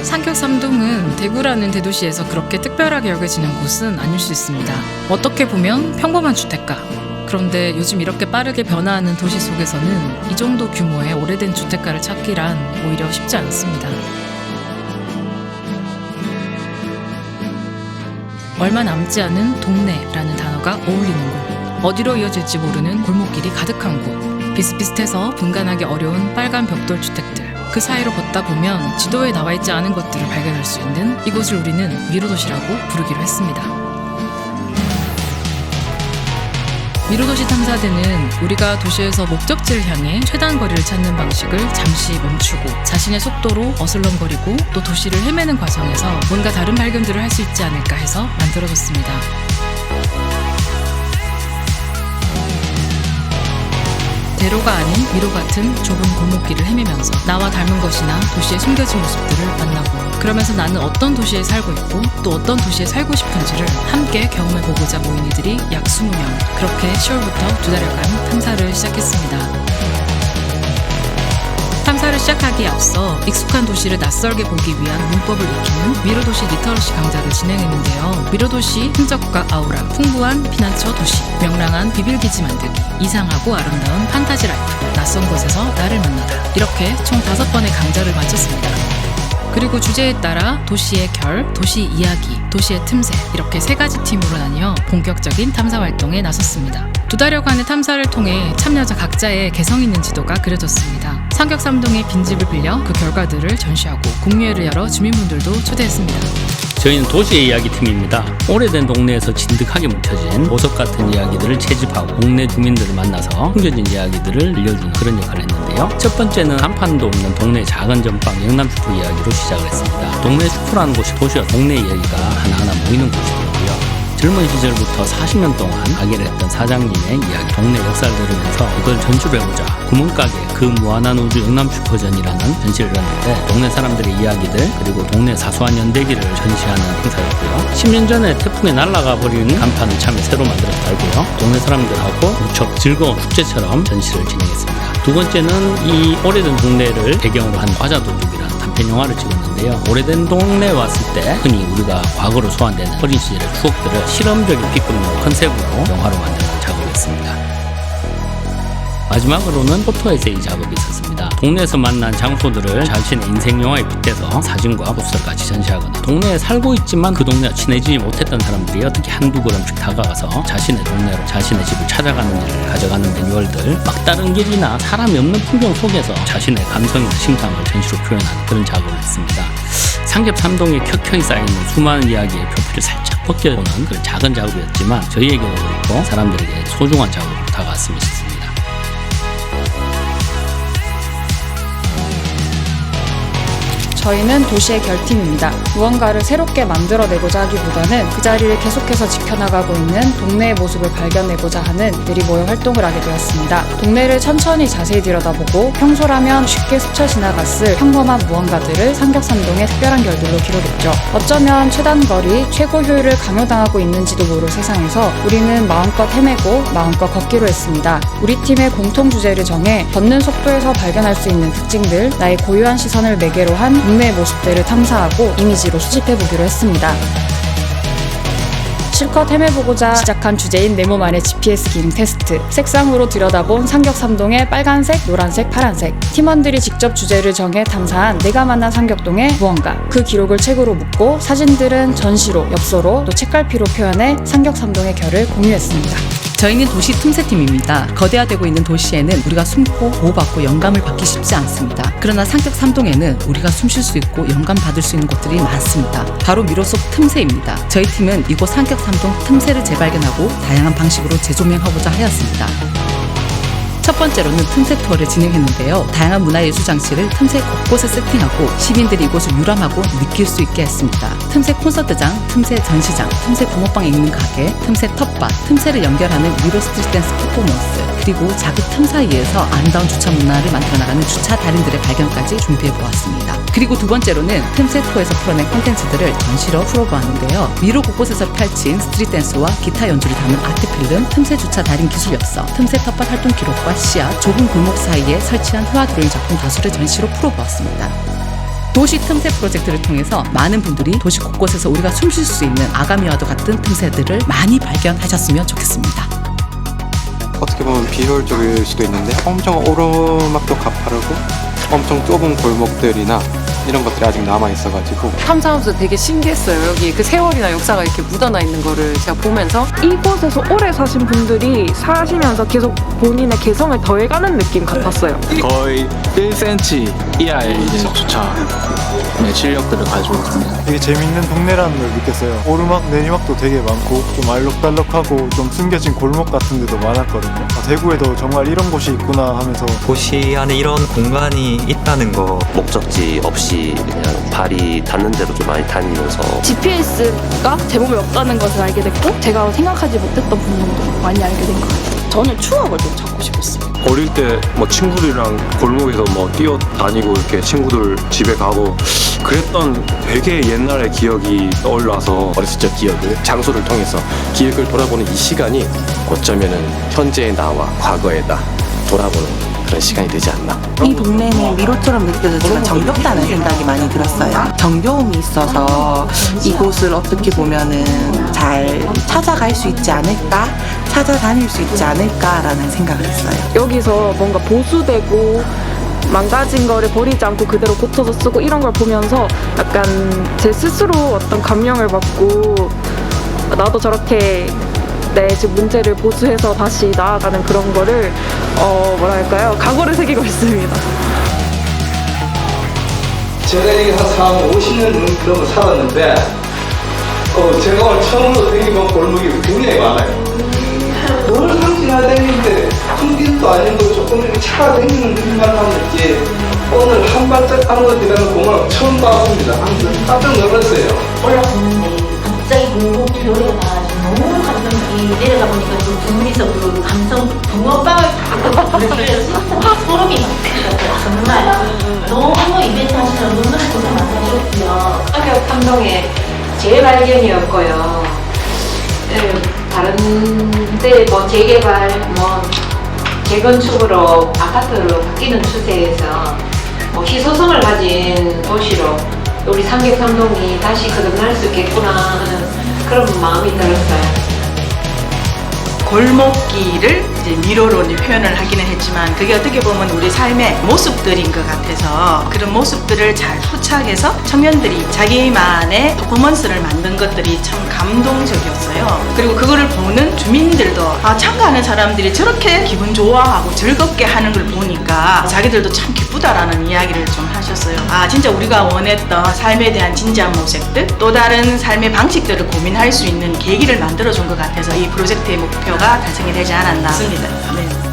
상격삼동은 대구라는 대도시에서 그렇게 특별하게 여겨지는 곳은 아닐 수 있습니다. 어떻게 보면 평범한 주택가. 그런데 요즘 이렇게 빠르게 변화하는 도시 속에서는 이 정도 규모의 오래된 주택가를 찾기란 오히려 쉽지 않습니다. 얼마 남지 않은 동네라는 단어가 어울리는 곳, 어디로 이어질지 모르는 골목길이 가득한 곳, 비슷비슷해서 분간하기 어려운 빨간 벽돌 주택들, 그 사이로 걷다 보면 지도에 나와있지 않은 것들을 발견할 수 있는 이곳을 우리는 미로도시라고 부르기로 했습니다. 미로도시 탐사대는 우리가 도시에서 목적지를 향해 최단 거리를 찾는 방식을 잠시 멈추고 자신의 속도로 어슬렁거리고 또 도시를 헤매는 과정에서 뭔가 다른 발견들을 할 수 있지 않을까 해서 만들어졌습니다. 대로가 아닌 미로 같은 좁은 골목길을 헤매면서 나와 닮은 것이나 도시의 숨겨진 모습들을 만나고, 그러면서 나는 어떤 도시에 살고 있고 또 어떤 도시에 살고 싶은지를 함께 경험해보고자 모인 이들이 약 20명. 그렇게 10월부터 2달여간 탐사를 시작했습니다. 탐사를 시작하기에 앞서 익숙한 도시를 낯설게 보기 위한 문법을 익히는 미로도시 리터러시 강좌를 진행했는데요. 미로도시 흔적과 아우라, 풍부한 피난처 도시, 명랑한 비빌기지 만들기, 이상하고 아름다운 판타지 라이프, 낯선 곳에서 나를 만나다, 이렇게 총 5번의 강좌를 마쳤습니다. 그리고 주제에 따라 도시의 결, 도시 이야기, 도시의 틈새, 이렇게 3가지 팀으로 나뉘어 본격적인 탐사 활동에 나섰습니다. 2달여간의 탐사를 통해 참여자 각자의 개성 있는 지도가 그려졌습니다. 상격삼동의 빈집을 빌려 그 결과들을 전시하고 공유회를 열어 주민분들도 초대했습니다. 저희는 도시의 이야기 팀입니다. 오래된 동네에서 진득하게 묻혀진 보석 같은 이야기들을 채집하고 동네 주민들을 만나서 숨겨진 이야기들을 들려주는 그런 역할을 했는데요. 첫 번째는 간판도 없는 동네 작은 전방 영남슈퍼 이야기로 시작을 했습니다. 동네 슈퍼라는 곳이 도시와 동네 이야기가 하나하나 모이는 곳이고요. 젊은 시절부터 40년 동안 가게를 했던 사장님의 이야기, 동네 역사를 들으면서 이걸 전시를 해보자. 구멍가게 그 무한한 우주 영남슈퍼전이라는 전시를 했는데 동네 사람들의 이야기들 그리고 동네 사소한 연대기를 전시하는 행사였고요. 10년 전에 태풍에 날아가 버린 간판을 참 새로 만들어서 달고요. 동네 사람들하고 무척 즐거운 축제처럼 전시를 진행했습니다. 두 번째는 이 오래된 동네를 배경으로 한 과자도둑이라는 단편 영화를 찍었는데요. 오래된 동네에 왔을 때 흔히 우리가 과거로 소환되는 어린 시절의 추억들을 실험적인 비급로 컨셉으로 영화로 만드는 작업이었습니다. 마지막으로는 포토 에세이 작업이 있었습니다. 동네에서 만난 장소들을 자신의 인생 영화에 빗대서 사진과 포스터를 같이 전시하거나, 동네에 살고 있지만 그 동네와 친해지지 못했던 사람들이 어떻게 한두 걸음씩 다가가서 자신의 동네로 자신의 집을 찾아가는 일을 가져가는 데 유월들, 막다른 길이나 사람이 없는 풍경 속에서 자신의 감성이나 심상을 전시로 표현하는 그런 작업을 했습니다. 상겹삼동에 켜켜이 쌓여있는 수많은 이야기의 표피를 살짝 벗겨보는 그런 작은 작업이었지만 저희에게도 그렇고 사람들에게 소중한 작업으로 다가왔으면 싶습니다. 저희는 도시의 결팀입니다. 무언가를 새롭게 만들어내고자 하기보다는 그 자리를 계속해서 지켜나가고 있는 동네의 모습을 발견해보자 하는 이들이 모여 활동을 하게 되었습니다. 동네를 천천히 자세히 들여다보고 평소라면 쉽게 스쳐 지나갔을 평범한 무언가들을 상격삼동의 특별한 결들로 기록했죠. 어쩌면 최단거리, 최고 효율을 강요당하고 있는지도 모를 세상에서 우리는 마음껏 헤매고 마음껏 걷기로 했습니다. 우리 팀의 공통 주제를 정해 걷는 속도에서 발견할 수 있는 특징들, 나의 고유한 시선을 매개로 한 동네의 모습들을 탐사하고 이미지로 수집해보기로 했습니다. 실컷 헤매보고자 시작한 주제인 내 몸 안의 GPS 기능 테스트. 색상으로 들여다본 상격삼동의 빨간색, 노란색, 파란색. 팀원들이 직접 주제를 정해 탐사한 내가 만난 상격동의 무언가. 그 기록을 책으로 묻고 사진들은 전시로, 엽서로, 또 책갈피로 표현해 상격삼동의 결을 공유했습니다. 저희는 도시 틈새팀입니다. 거대화되고 있는 도시에는 우리가 숨고 보호받고 영감을 받기 쉽지 않습니다. 그러나 상격삼동에는 우리가 숨 쉴 수 있고 영감 받을 수 있는 곳들이 많습니다. 바로 미로 속 틈새입니다. 저희 팀은 이곳 상격삼동 틈새를 재발견하고 다양한 방식으로 재조명하고자 하였습니다. 첫 번째로는 틈새 투어를 진행했는데요. 다양한 문화예술 장치를 틈새 곳곳에 세팅하고 시민들이 이곳을 유람하고 느낄 수 있게 했습니다. 틈새 콘서트장, 틈새 전시장, 틈새 붕어빵에 있는 가게, 틈새 텃밭, 틈새를 연결하는 미로 스트리트 댄스 퍼포먼스, 그리고 자그 틈 사이에서 아름다운 주차 문화를 만들어나가는 주차 달인들의 발견까지 준비해보았습니다. 그리고 두 번째로는 틈새 투어에서 풀어낸 콘텐츠들을 전시로 풀어보았는데요. 미로 곳곳에서 펼친 스트리트 댄스와 기타 연주를 담은 아트 필름, 틈새 주차 달인 기술 엽서, 틈새 텃밭 활동 기록과 시야, 좁은 골목 사이에 설치한 회화 드로잉 작품 다수를 전시로 풀어보았습니다. 도시 틈새 프로젝트를 통해서 많은 분들이 도시 곳곳에서 우리가 숨 쉴 수 있는 아가미와도 같은 틈새들을 많이 발견하셨으면 좋겠습니다. 어떻게 보면 비효율적일 수도 있는데 엄청 오르막도 가파르고 엄청 좁은 골목들이나 이런 것들이 아직 남아있어가지고 탐사하면서 되게 신기했어요. 여기 그 세월이나 역사가 이렇게 묻어나 있는 거를 제가 보면서 이곳에서 오래 사신 분들이 사시면서 계속 본인의 개성을 더해가는 느낌 같았어요. 거의 1cm 이하의 이제 주차의 실력들을 가지고 있습니다. 되게 재밌는 동네라는 걸 느꼈어요. 오르막, 내리막도 되게 많고 좀 알록달록하고 좀 숨겨진 골목 같은 데도 많았거든요. 대구에도 정말 이런 곳이 있구나 하면서 도시 안에 이런 공간이 있다는 거 목적지 없이 그냥 발이 닿는 대로 좀 많이 다니면서 GPS가 제 몸에 없다는 것을 알게 됐고 제가 생각하지 못했던 부분도 많이 알게 된 것 같아요. 저는 추억을 좀 찾고 싶었어요. 어릴 때 뭐 친구들이랑 골목에서 뭐 뛰어다니고 이렇게 친구들 집에 가고 그랬던 되게 옛날의 기억이 떠올라서 어렸을 적 기억을 장소를 통해서 기억을 돌아보는 이 시간이 어쩌면은 현재의 나와 과거의 나 돌아보는 그런 시간이 되지 않나. 이 동네는 미로처럼 느껴져서 정겹다는 생각이 많이 들었어요. 정겨움이 있어서 이곳을 어떻게 보면은 잘 찾아갈 수 있지 않을까, 찾아다닐 수 있지 않을까라는 생각을 했어요. 여기서 뭔가 보수되고 망가진 거를 버리지 않고 그대로 고쳐서 쓰고 이런 걸 보면서 약간 제 스스로 어떤 감명을 받고 나도 저렇게 내 지금 문제를 보수해서 다시 나아가는 그런 거를 뭐랄까요, 각오를 새기고 있습니다. 제가 여기 한 50년 정도 살았는데 제가 오늘 처음으로 생긴 골목이 굉장히 많아요. 뭘 상징하다는데 풍길도 아니고 조금 이렇게 차가 다니는 느낌만 하는지 오늘 한 발짝 안으로 들어가는 공항을 처음 봐봅니다. 깜짝 놀랐어요. 올라갔는데 갑자기 공복이 노래가 나가지고 너무 감동이 내려가 보니까 두 분이서 그 감성 붕어빵을 다 부르시면서 소름이 막 들어요. 정말 너무 이벤트 하시느라 너무 고생 많으셨고요. 성격 감동의 재발견이었고요. 다른데 뭐 재개발, 뭐 재건축으로 아파트로 바뀌는 추세에서 뭐 희소성을 가진 도시로 우리 삼객삼동이 다시 거듭날 수 있겠구나 하는 그런 마음이 들었어요. 골목길을 이제 미로로 이제 표현을 하기는 했지만 그게 어떻게 보면 우리 삶의 모습들인 것 같아서 그런 모습들을 잘 포착해서 청년들이 자기만의 퍼포먼스를 만든 것들이 참 감동적이었어요. 그리고 그거를 보는 주민들도 참가하는 사람들이 저렇게 기분 좋아하고 즐겁게 하는 걸 보니까 자기들도 참 기쁘다라는 이야기를 좀 하셨어요. 진짜 우리가 원했던 삶에 대한 진지한 모색들, 또 다른 삶의 방식들을 고민할 수 있는 계기를 만들어준 것 같아서 이 프로젝트의 목표가 달성이 되지 않았나. 맞습니다. 네.